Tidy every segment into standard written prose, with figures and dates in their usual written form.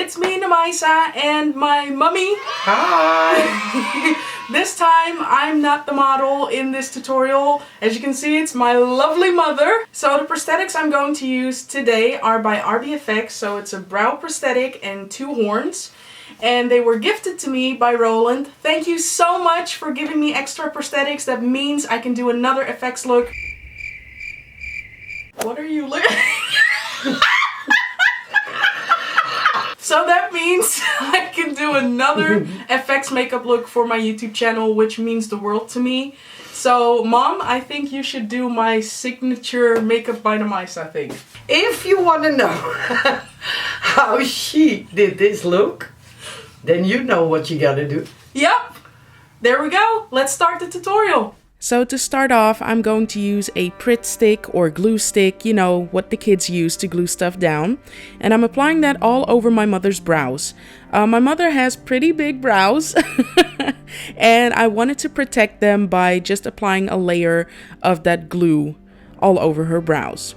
it's me, Namaisa, and my mummy. Hi! This time, I'm not the model in this tutorial. As you can see, it's my lovely mother. So the prosthetics I'm going to use today are by RBFX. So it's a brow prosthetic and 2 horns. And they were gifted to me by Roland. Thank you so much for giving me extra prosthetics. That means I can do another FX look. What are you looking at? So that means I can do another FX makeup look for my YouTube channel, which means the world to me. So, Mom, I think you should do my signature Makeup by Namaisa thing. If you want to know how she did this look, then you know what you gotta do. Yep, there we go. Let's start the tutorial. So to start off, I'm going to use a Pritt stick or glue stick, you know, what the kids use to glue stuff down. And I'm applying that all over my mother's brows. My mother has pretty big brows and I wanted to protect them by just applying a layer of that glue all over her brows.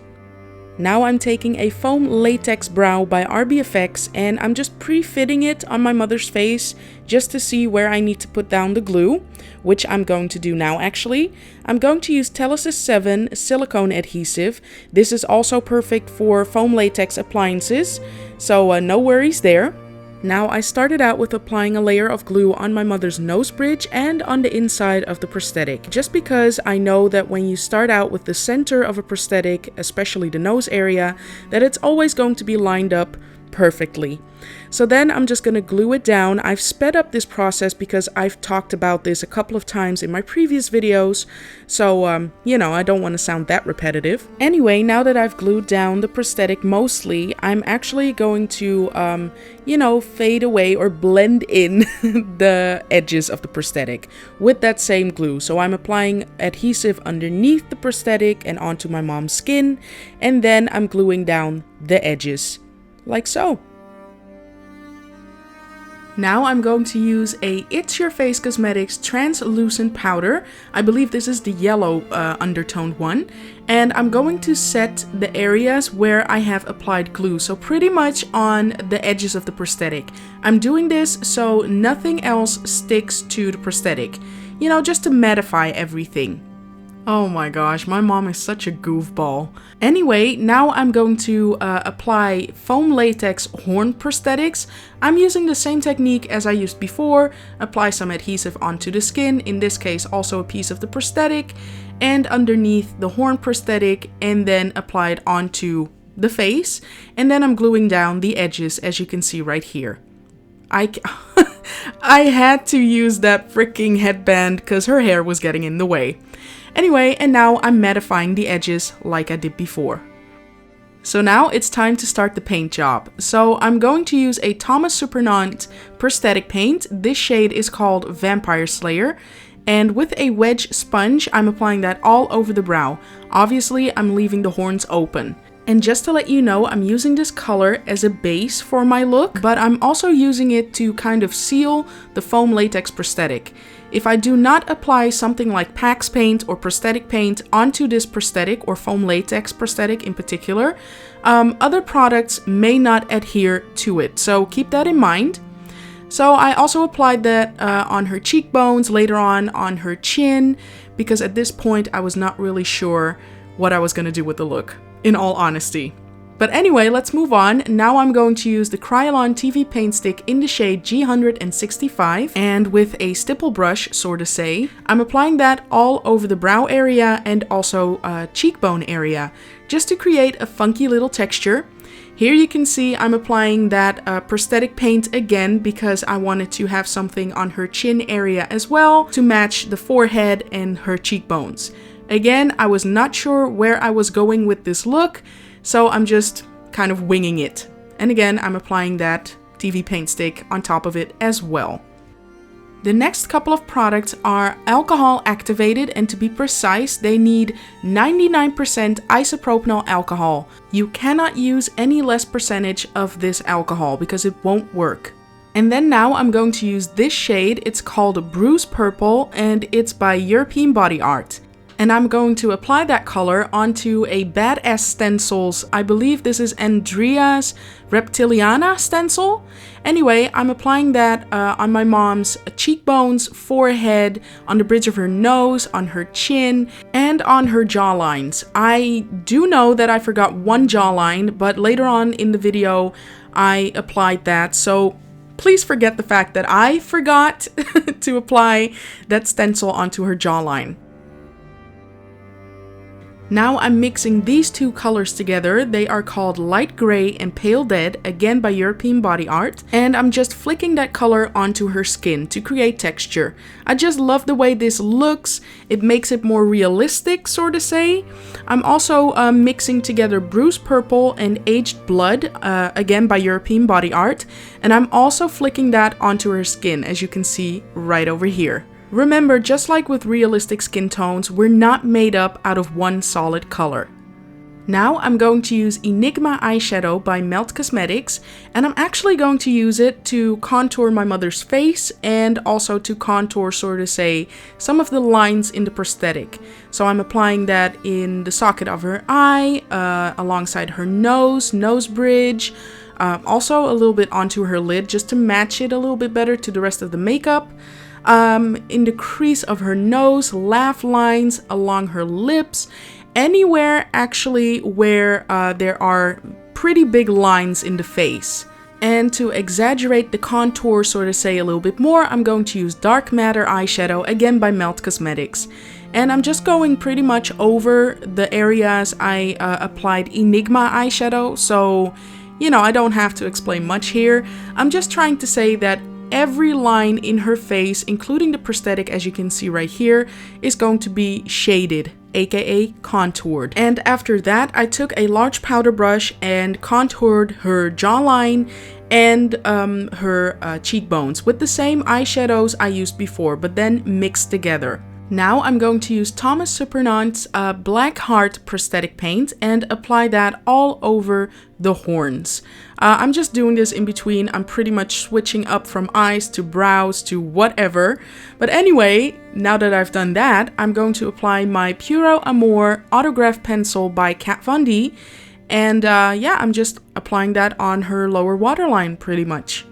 Now I'm taking a foam latex brow by RBFX and I'm just pre-fitting it on my mother's face just to see where I need to put down the glue, which I'm going to do now actually. I'm going to use Telesis 7 silicone adhesive. This is also perfect for foam latex appliances, so no worries there. Now I started out with applying a layer of glue on my mother's nose bridge and on the inside of the prosthetic, just because I know that when you start out with the center of a prosthetic, especially the nose area, that it's always going to be lined up perfectly. So then I'm just going to glue it down. I've sped up this process because I've talked about this a couple of times in my previous videos. So, you know, I don't want to sound that repetitive. Anyway, now that I've glued down the prosthetic mostly, I'm actually going to, you know, fade away or blend in the edges of the prosthetic with that same glue. So I'm applying adhesive underneath the prosthetic and onto my mom's skin. And then I'm gluing down the edges like so. Now I'm going to use a It's Your Face Cosmetics translucent powder. I believe this is the yellow undertoned one. And I'm going to set the areas where I have applied glue. So pretty much on the edges of the prosthetic. I'm doing this so nothing else sticks to the prosthetic. You know, just to mattify everything. Oh my gosh, my mom is such a goofball. Anyway, now I'm going to apply foam latex horn prosthetics. I'm using the same technique as I used before. Apply some adhesive onto the skin, in this case also a piece of the prosthetic, and underneath the horn prosthetic, and then apply it onto the face. And then I'm gluing down the edges, as you can see right here. I had to use that freaking headband because her hair was getting in the way. Anyway, and now I'm mattifying the edges like I did before. So now it's time to start the paint job. So I'm going to use a Thomas Surprenant prosthetic paint. This shade is called Vampire Slayer. And with a wedge sponge, I'm applying that all over the brow. Obviously, I'm leaving the horns open. And just to let you know, I'm using this color as a base for my look, but I'm also using it to kind of seal the foam latex prosthetic. If I do not apply something like Pax paint or prosthetic paint onto this prosthetic or foam latex prosthetic in particular, other products may not adhere to it. So keep that in mind. So I also applied that on her cheekbones, later on her chin, because at this point I was not really sure what I was going to do with the look, in all honesty. But anyway, let's move on. Now I'm going to use the Kryolan TV paint stick in the shade G165, and with a stipple brush, so to say, I'm applying that all over the brow area and also cheekbone area, just to create a funky little texture. Here you can see I'm applying that prosthetic paint again because I wanted to have something on her chin area as well to match the forehead and her cheekbones. Again, I was not sure where I was going with this look, so I'm just kind of winging it. And again, I'm applying that TV paint stick on top of it as well. The next couple of products are alcohol activated, and to be precise, they need 99% isopropanol alcohol. You cannot use any less percentage of this alcohol because it won't work. And then now I'm going to use this shade. It's called Bruised Purple and it's by European Body Art. And I'm going to apply that color onto a Badass Stencils. I believe this is Andrea's Reptiliana stencil. Anyway, I'm applying that on my mom's cheekbones, forehead, on the bridge of her nose, on her chin, and on her jawlines. I do know that I forgot one jawline, but later on in the video, I applied that. So please forget the fact that I forgot to apply that stencil onto her jawline. Now I'm mixing these two colors together. They are called Light Gray and Pale Dead, again by European Body Art. And I'm just flicking that color onto her skin to create texture. I just love the way this looks. It makes it more realistic, sort of say. I'm also mixing together Bruised Purple and Aged Blood, again by European Body Art. And I'm also flicking that onto her skin, as you can see right over here. Remember, just like with realistic skin tones, we're not made up out of one solid color. Now I'm going to use Enigma Eyeshadow by Melt Cosmetics, and I'm actually going to use it to contour my mother's face and also to contour, sort of say, some of the lines in the prosthetic. So I'm applying that in the socket of her eye, alongside her nose bridge, also a little bit onto her lid just to match it a little bit better to the rest of the makeup. In the crease of her nose, laugh lines, along her lips, anywhere actually where there are pretty big lines in the face. And to exaggerate the contour, sort of say a little bit more, I'm going to use Dark Matter eyeshadow, again by Melt Cosmetics. And I'm just going pretty much over the areas I applied Enigma eyeshadow, so, you know, I don't have to explain much here. I'm just trying to say that every line in her face, including the prosthetic, as you can see right here, is going to be shaded, aka contoured. And after that, I took a large powder brush and contoured her jawline and her cheekbones with the same eyeshadows I used before, but then mixed together. Now I'm going to use Thomas Surprenant's Black Heart prosthetic paint and apply that all over the horns. I'm just doing this in between. I'm pretty much switching up from eyes to brows to whatever. But anyway, now that I've done that, I'm going to apply my Puro Amor Autograph Pencil by Kat Von D. And yeah, I'm just applying that on her lower waterline pretty much.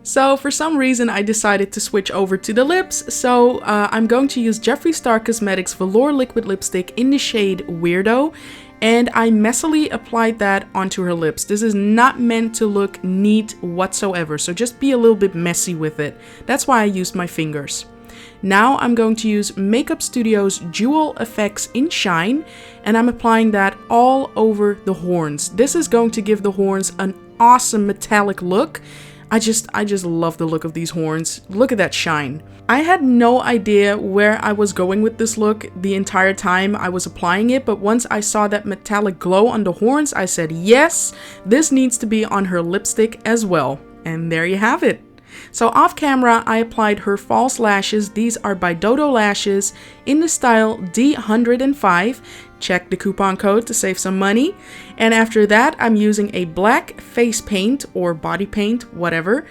So for some reason I decided to switch over to the lips, so I'm going to use Jeffree Star Cosmetics Velour Liquid Lipstick in the shade Weirdo, and I messily applied that onto her lips. This is not meant to look neat whatsoever, so just be a little bit messy with it. That's why I used my fingers. Now I'm going to use Makeup Studio's Jewel Effects in Shine, and I'm applying that all over the horns. This is going to give the horns an awesome metallic look. I just love the look of these horns. Look at that shine. I had no idea where I was going with this look the entire time I was applying it, but once I saw that metallic glow on the horns, I said, yes, this needs to be on her lipstick as well. And there you have it. So off camera, I applied her false lashes. These are by DodoLashes in the style D105. Check the coupon code to save some money. And after that, I'm using a black face paint or body paint, whatever.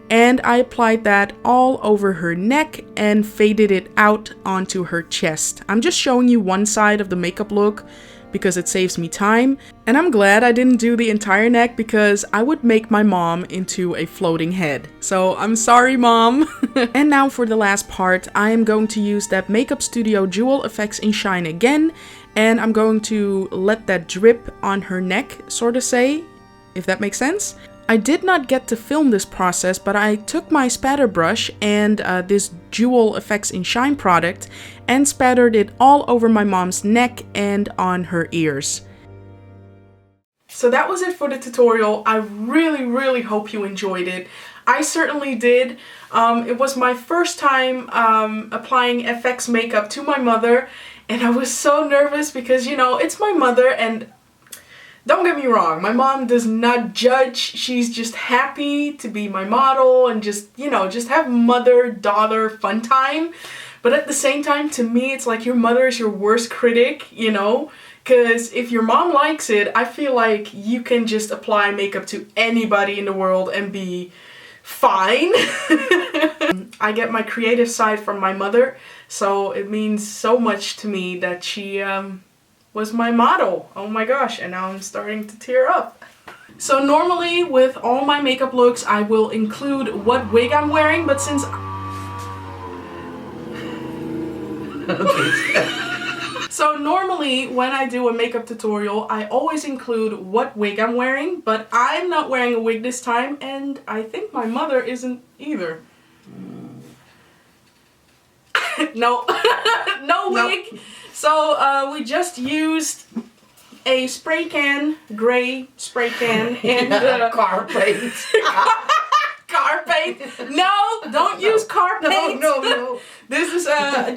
And I applied that all over her neck and faded it out onto her chest. I'm just showing you one side of the makeup look because it saves me time. And I'm glad I didn't do the entire neck because I would make my mom into a floating head. So I'm sorry, Mom. And now for the last part, I am going to use that Makeup Studio Jewel Effects in Shine again. And I'm going to let that drip on her neck, sort of say, if that makes sense. I did not get to film this process, but I took my spatter brush and this Jewel Effects in Shine product and spattered it all over my mom's neck and on her ears. So that was it for the tutorial. I really hope you enjoyed it. I certainly did. It was my first time applying FX makeup to my mother, and I was so nervous because, you know, it's my mother, and don't get me wrong, my mom does not judge. She's just happy to be my model and just, you know, just have mother-daughter fun time. But at the same time, to me, it's like your mother is your worst critic, you know? Because if your mom likes it, I feel like you can just apply makeup to anybody in the world and be fine. I get my creative side from my mother, so it means so much to me that she was my model. Oh my gosh, and now I'm starting to tear up. So normally with all my makeup looks I will include what wig I'm wearing, but since so normally when I do a makeup tutorial I always include what wig I'm wearing, but I'm not wearing a wig this time, and I think my mother isn't either. No, no wig. So we just used a spray can, gray spray can, and car paint. car paint. No, don't use car paint. No. This is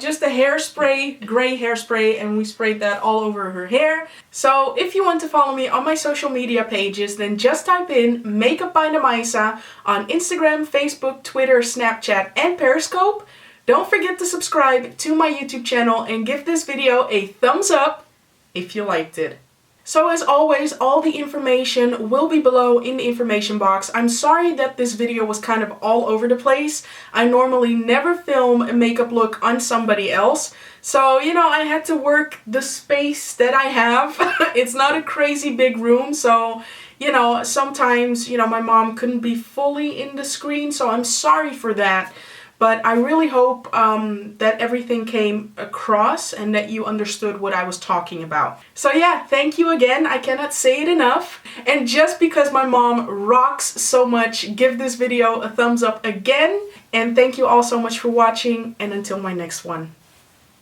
just a hairspray, gray hairspray, and we sprayed that all over her hair. So if you want to follow me on my social media pages, then just type in Makeup by Namaisa on Instagram, Facebook, Twitter, Snapchat, and Periscope. Don't forget to subscribe to my YouTube channel and give this video a thumbs up if you liked it. So as always, all the information will be below in the information box. I'm sorry that this video was kind of all over the place. I normally never film a makeup look on somebody else. So, you know, I had to work the space that I have. It's not a crazy big room, so, you know, sometimes, you know, my mom couldn't be fully in the screen, so I'm sorry for that. But I really hope that everything came across and that you understood what I was talking about. So yeah, thank you again. I cannot say it enough. And just because my mom rocks so much, give this video a thumbs up again. And thank you all so much for watching, and until my next one.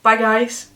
Bye guys.